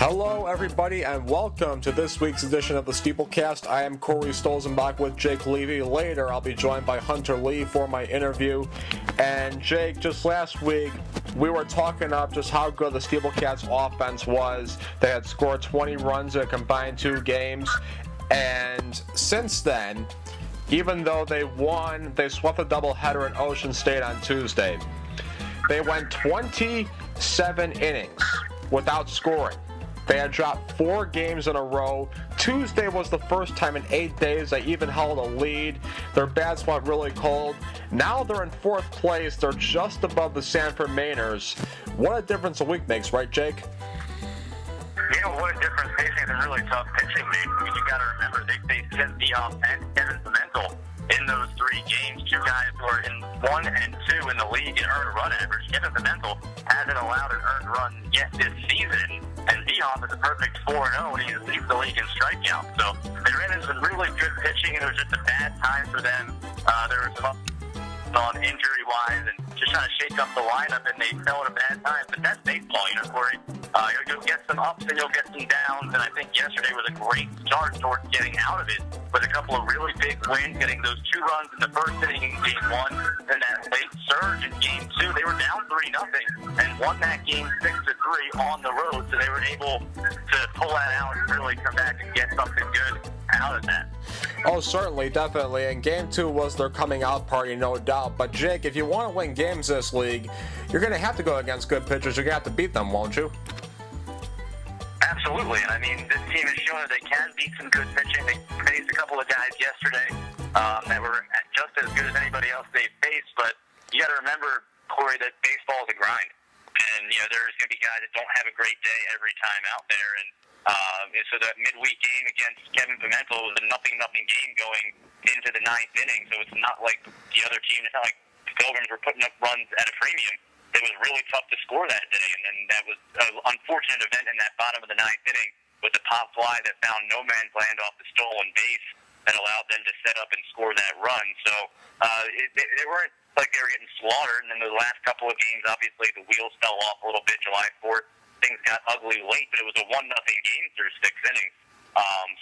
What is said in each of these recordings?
Hello, everybody, and welcome to this week's edition of the SteepleCast. I am Corey Stolzenbach with Jake Levy. Later, I'll be joined by Hunter Lee for my interview. And Jake, just last week, we were talking up just how good the SteepleCats offense was. They had scored 20 runs in a combined 2 games. And since then, even though they won, they swept a doubleheader at Ocean State on Tuesday. They went 27 innings without scoring. They had dropped 4 games in a row. Tuesday was the first time in 8 days they even held a lead. Their bats went really cold. Now they're in 4th place. They're just above the Sanford Mainers. What a difference a week makes, right, Jake? Yeah, what a difference facing some really tough pitching. You got to remember, they faced Ken Dioff and Kevin Pimentel in those 3 games. 2 guys who are in 1 and 2 in the league in earned run average. Kevin Pimentel hasn't allowed an earned run yet this season. And Dioff is a perfect 4-0, and he leads the league in strikeouts. So they ran into some really good pitching, and it was just a bad time for them. There was some on injury-wise, and just trying to shake up the lineup, and they fell at a bad time. But that's baseball, Corey. You'll get some ups and you'll get some downs, and I think yesterday was a great start towards getting out of it with a couple of really big wins, getting those 2 runs in the first inning in Game 1, and that late surge in Game 2. They were down 3-0 and won that game 6-3 on the road, so they were able to pull that out and really come back and get something good out of that. Oh, certainly, definitely. And Game 2 was their coming out party, no doubt. But, Jake, if you want to win games this league, you're going to have to go against good pitchers. You're going to have to beat them, won't you? Absolutely. And, this team has shown that they can beat some good pitching. They faced a couple of guys yesterday that were just as good as anybody else they've faced. But you got to remember, Corey, that baseball is a grind. And, there's going to be guys that don't have a great day every time out there. And so that midweek game against Kevin Pimentel was a 0-0 game going into the 9th inning. So it's not like the other team. It's not like the Pilgrims were putting up runs at a premium. It was really tough to score that day. And then that was an unfortunate event in that bottom of the 9th inning with a pop fly that found no man's land off the stolen base that allowed them to set up and score that run. So they weren't like they were getting slaughtered. And then the last couple of games, obviously, the wheels fell off a little bit. July 4th, things got ugly late, but it was a 1-0 game through 6 innings.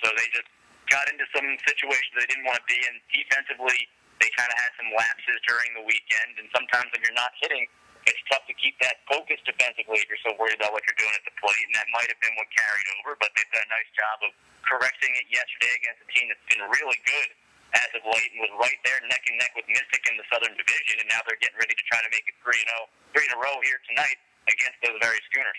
So they just got into some situations they didn't want to be in. Defensively, they kind of had some lapses during the weekend. And sometimes when you're not hitting, it's tough to keep that focus defensively if you're so worried about what you're doing at the plate. And that might have been what carried over, but they've done a nice job of correcting it yesterday against a team that's been really good as of late and was right there neck and neck with Mystic in the Southern Division, and now they're getting ready to try to make it 3 in a row here tonight against those very Schooners.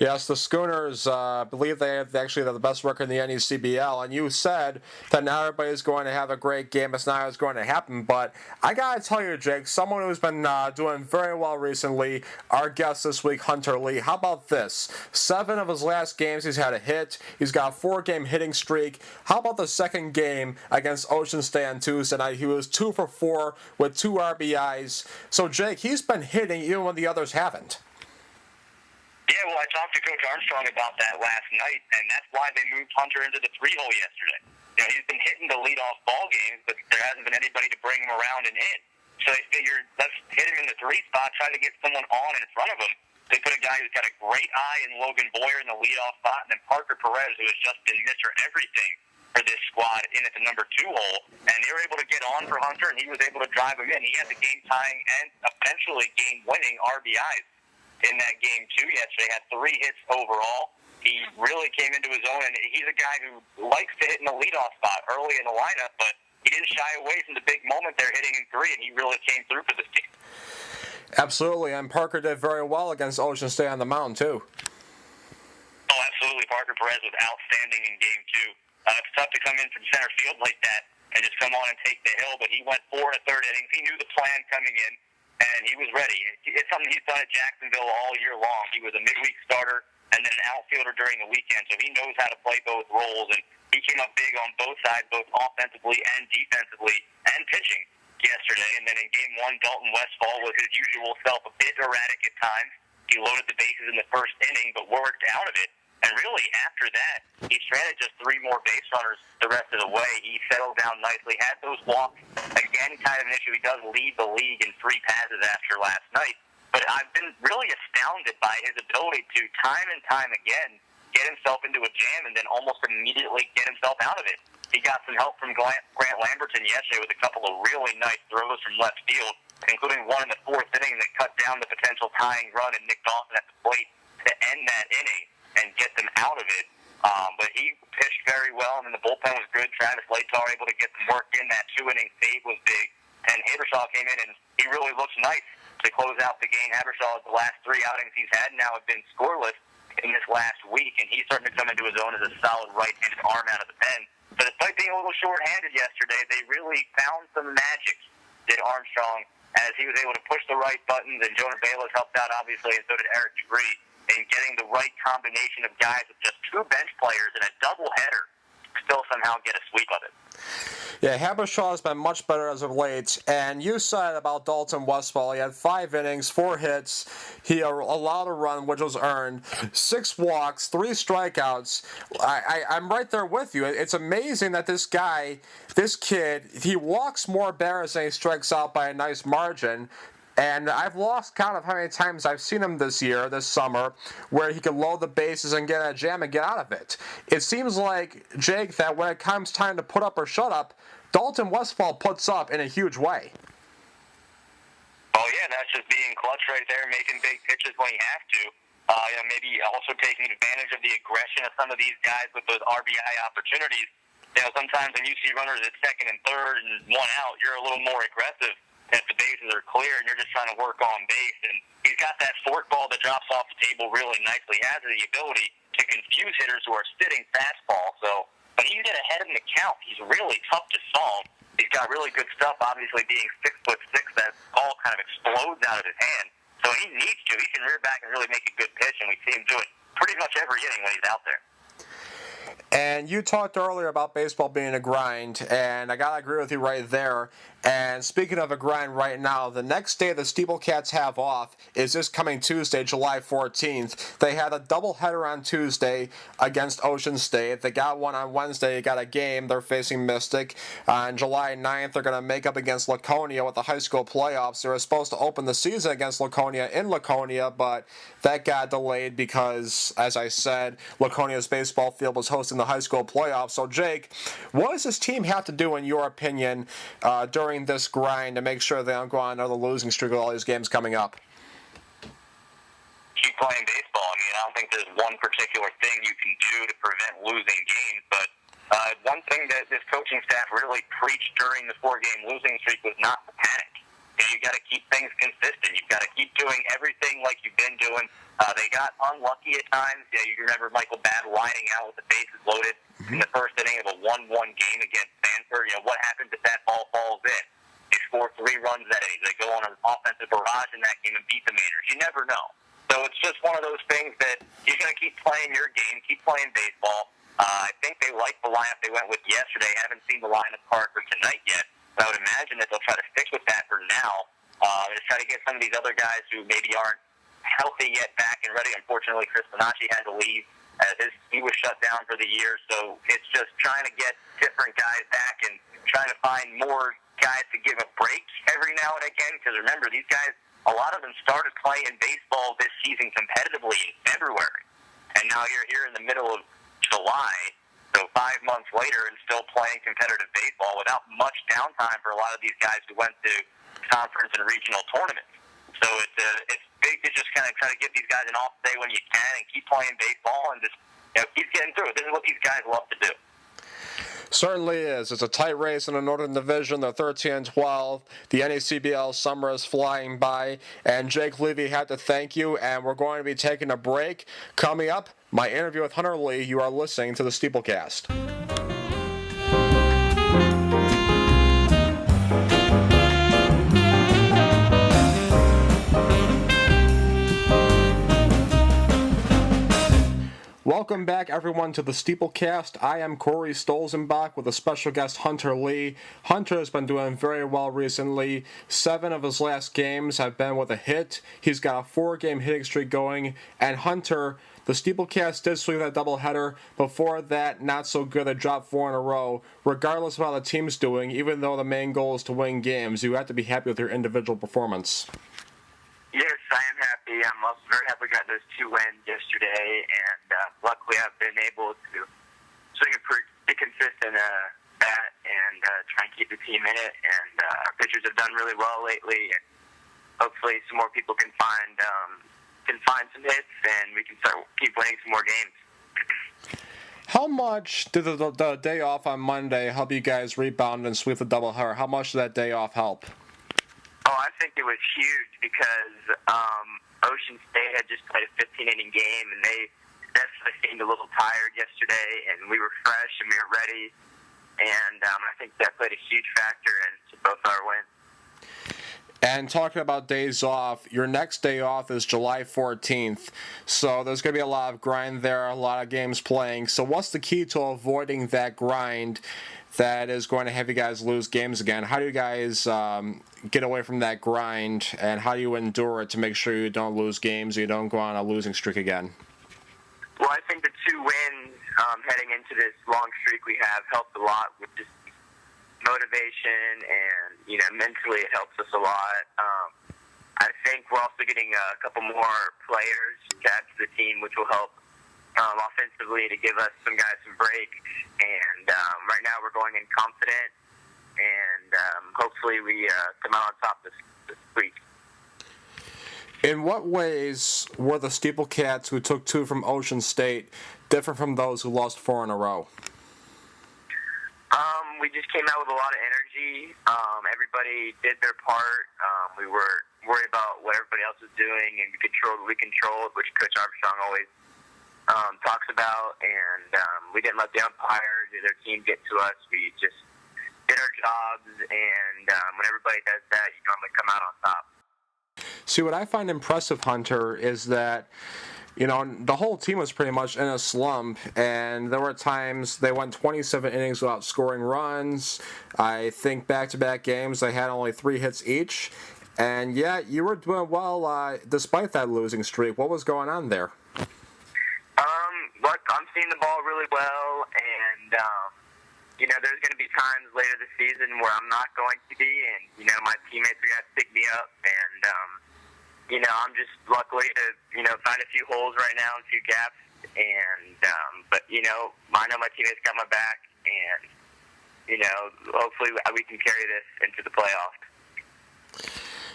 Yes, the Schooners believe they have the best record in the NECBL, and you said that now everybody's going to have a great game. It's not always going to happen, but I got to tell you, Jake, someone who's been doing very well recently, our guest this week, Hunter Lee. How about this? 7 of his last games, he's had a hit. He's got a 4-game hitting streak. How about the second game against Ocean State on Tuesday night? He was 2 for 4 with 2 RBIs. So, Jake, he's been hitting even when the others haven't. Yeah, well, I talked to Coach Armstrong about that last night, and that's why they moved Hunter into the 3-hole yesterday. He's been hitting the leadoff ball games, but there hasn't been anybody to bring him around and in. So they figured, let's hit him in the 3 spot, try to get someone on in front of him. They put a guy who's got a great eye in Logan Boyer in the leadoff spot, and then Parker Perez, who has just been Mr. Everything for this squad, in at the number 2 hole. And they were able to get on for Hunter, and he was able to drive him in. He had the game-tying and eventually game-winning RBIs in that game 2 yesterday. Had 3 hits overall. He really came into his own, and he's a guy who likes to hit in the leadoff spot early in the lineup, but he didn't shy away from the big moment there hitting in 3, and he really came through for this team. Absolutely, and Parker did very well against Ocean State on the mound, too. Oh, absolutely. Parker Perez was outstanding in game 2. It's tough to come in from center field like that and just come on and take the hill, but he went 4 1/3 innings. He knew the plan coming in, and he was ready. It's something he's done at Jacksonville all year long. He was a midweek starter and then an outfielder during the weekend, so he knows how to play both roles, and he came up big on both sides, both offensively and defensively, and pitching yesterday. And then in game 1, Dalton Westfall was his usual self, a bit erratic at times. He loaded the bases in the first inning, but worked out of it. And really, after that, he stranded just 3 more base runners the rest of the way. He settled down nicely, had those walks. Again, kind of an issue. He does lead the league in free passes after last night. But I've been really astounded by his ability to, time and time again, get himself into a jam and then almost immediately get himself out of it. He got some help from Grant Lamberton yesterday with a couple of really nice throws from left field, including one in the fourth inning that cut down the potential tying run and Nick Dawson at the plate to end that inning and get them out of it. But he pitched very well, and then the bullpen was good. Travis Latar able to get some work in. That 2-inning save was big. And Habershaw came in, and he really looks nice to close out the game. Habershaw, the last 3 outings he's had now have been scoreless in this last week, and he's starting to come into his own as a solid right-handed arm out of the pen. But despite being a little short-handed yesterday, they really found some magic, did Armstrong, as he was able to push the right buttons, and Jonah Bayless helped out, obviously, and so did Eric DeGree, in getting the right combination of guys with just 2 bench players and a doubleheader still somehow get a sweep of it. Yeah, Habershaw has been much better as of late, and you said about Dalton Westfall, he had 5 innings, 4 hits, he allowed a run, which was earned, 6 walks, 3 strikeouts. I'm right there with you. It's amazing that this kid, he walks more batters than he strikes out by a nice margin. And I've lost count of how many times I've seen him this summer, where he can load the bases and get in a jam and get out of it. It seems like, Jake, that when it comes time to put up or shut up, Dalton Westfall puts up in a huge way. Oh, yeah, that's just being clutch right there, making big pitches when you have to. Maybe also taking advantage of the aggression of some of these guys with those RBI opportunities. Sometimes when you see runners at second and third and 1 out, you're a little more aggressive if the bases are clear and you're just trying to work on base. And he's got that fork ball that drops off the table really nicely. He has the ability to confuse hitters who are sitting fastball. So, but he can get ahead in the count. He's really tough to solve. He's got really good stuff, obviously being 6'6", that ball kind of explodes out of his hand. So he needs to. He can rear back and really make a good pitch, and we see him do it pretty much every inning when he's out there. And you talked earlier about baseball being a grind, and I gotta agree with you right there. And speaking of a grind right now, the next day the SteepleCats have off is this coming Tuesday, July 14th. They had a doubleheader on Tuesday against Ocean State. They got one on Wednesday. They got a game. They're facing Mystic. On July 9th, they're going to make up against Laconia with the high school playoffs. They were supposed to open the season against Laconia in Laconia, but that got delayed because, as I said, Laconia's baseball field was hosting the high school playoffs. So, Jake, what does this team have to do, in your opinion, during this grind to make sure they don't go on another losing streak with all these games coming up? Keep playing baseball. I don't think there's one particular thing you can do to prevent losing games, but one thing that this coaching staff really preached during the 4-game losing streak was not to panic. You got to keep things consistent. You've got to keep doing everything like you've been doing. They got unlucky at times. You remember Michael Babb lining out with the bases loaded in the first inning of a 1-1 game against Sanford. What happens if that ball falls in? They score 3 runs that inning. They go on an offensive barrage in that game and beat the Mainers. You never know. So it's just one of those things that you got to keep playing your game, keep playing baseball. I think they like the lineup they went with yesterday. I haven't seen the lineup card for tonight yet. But I would imagine that they'll try to stick with that for now. And try to get some of these other guys who maybe aren't healthy yet back and ready. Unfortunately, Chris Bonacci had to leave as he was shut down for the year. So it's just trying to get different guys back and trying to find more guys to give a break every now and again. Because remember, these guys, a lot of them started playing baseball this season competitively in February. And now you're here in the middle of July, so 5 months later, and still playing competitive baseball without much downtime for a lot of these guys who went to conference and regional tournaments. So it's big to just kind of try to give these guys an off day when you can and keep playing baseball and just keep getting through it. This is what these guys love to do. Certainly is. It's a tight race in the Northern Division. They're 13-12. The NACBL summer is flying by. And Jake Levy had to thank you, and we're going to be taking a break. Coming up, my interview with Hunter Lee. You are listening to the SteepleCast. Welcome back, everyone, to the SteepleCast. I am Corey Stolzenbach with a special guest, Hunter Lee. Hunter has been doing very well recently. 7 of his last games have been with a hit. He's got a 4-game hitting streak going. And Hunter, the SteepleCast did sweep that doubleheader. Before that, not so good. They dropped 4 in a row. Regardless of how the team's doing, even though the main goal is to win games, you have to be happy with your individual performance. Yes, I am happy. happy. I'm also very happy we got those 2 wins yesterday, and luckily I've been able to swing a pretty consistent bat and try and keep the team in it. And our pitchers have done really well lately, and hopefully some more people can find some hits, and we can keep winning some more games. How much did the day off on Monday help you guys rebound and sweep the doubleheader? How much did that day off help? Oh, I think it was huge because Ocean State had just played a 15-inning game, and they definitely seemed a little tired yesterday, and we were fresh and we were ready, and I think that played a huge factor into both our wins. And talking about days off, your next day off is July 14th, so there's going to be a lot of grind there, a lot of games playing. So what's the key to avoiding that grind that is going to have you guys lose games again? How do you guys get away from that grind, and how do you endure it to make sure you don't lose games, you don't go on a losing streak again? Well, I think the 2 wins heading into this long streak we have helped a lot with just motivation, and mentally it helps us a lot. I think we're also getting a couple more players to add to the team, which will help offensively to give us some guys some breaks. And right now we're going in confident, and hopefully we come out on top this week. In what ways were the SteepleCats, who took 2 from Ocean State, different from those who lost 4 in a row? We just came out with a lot of energy. Everybody did their part. We were worried about what everybody else was doing, and we controlled, which Coach Armstrong always talks about. And we didn't let the umpires or their team get to us. We just did our jobs, and when everybody does that, you normally come out on top. See, what I find impressive, Hunter, is that the whole team was pretty much in a slump, and there were times they went 27 innings without scoring runs. I think back-to-back games they had only 3 hits each, and yet you were doing well despite that losing streak. What was going on there? Look, I'm seeing the ball really well, and there's going to be times later this season where I'm not going to be, and my teammates are going to pick me up, and I'm just lucky to, find a few holes right now and a few gaps. And, but, I know my teammates got my back, and, hopefully we can carry this into the playoffs.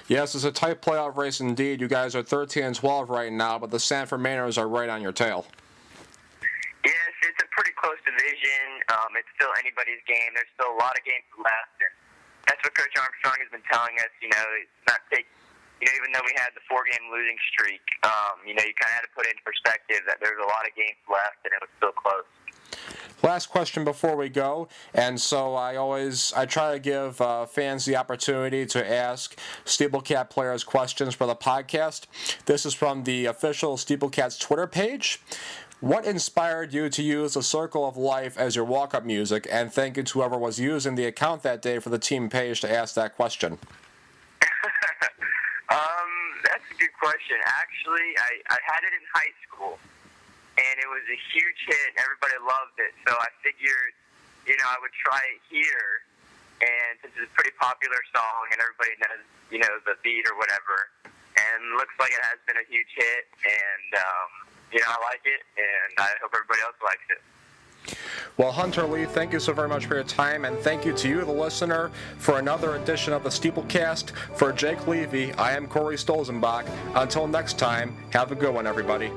Yes, it's a tight playoff race indeed. You guys are 13-12 right now, but the Sanford Mainers are right on your tail. Yes, it's a pretty close division. It's still anybody's game. There's still a lot of games left, and that's what Coach Armstrong has been telling us. It's not take. Even though we had the 4-game losing streak, you kind of had to put into perspective that there's a lot of games left, and it was still close. Last question before we go, and so I try to give fans the opportunity to ask SteepleCat players questions for the podcast. This is from the official SteepleCats Twitter page. What inspired you to use the Circle of Life as your walk-up music? And thank you to whoever was using the account that day for the team page to ask that question. That's a good question. Actually, I had it in high school, and it was a huge hit, and everybody loved it. So I figured, I would try it here, and since it's a pretty popular song, and everybody knows, the beat or whatever, and looks like it has been a huge hit, and, I like it, and I hope everybody else likes it. Well, Hunter Lee, thank you so very much for your time, and thank you to you, the listener, for another edition of the SteepleCast. For Jake Levy, I am Corey Stolzenbach. Until next time, have a good one, everybody.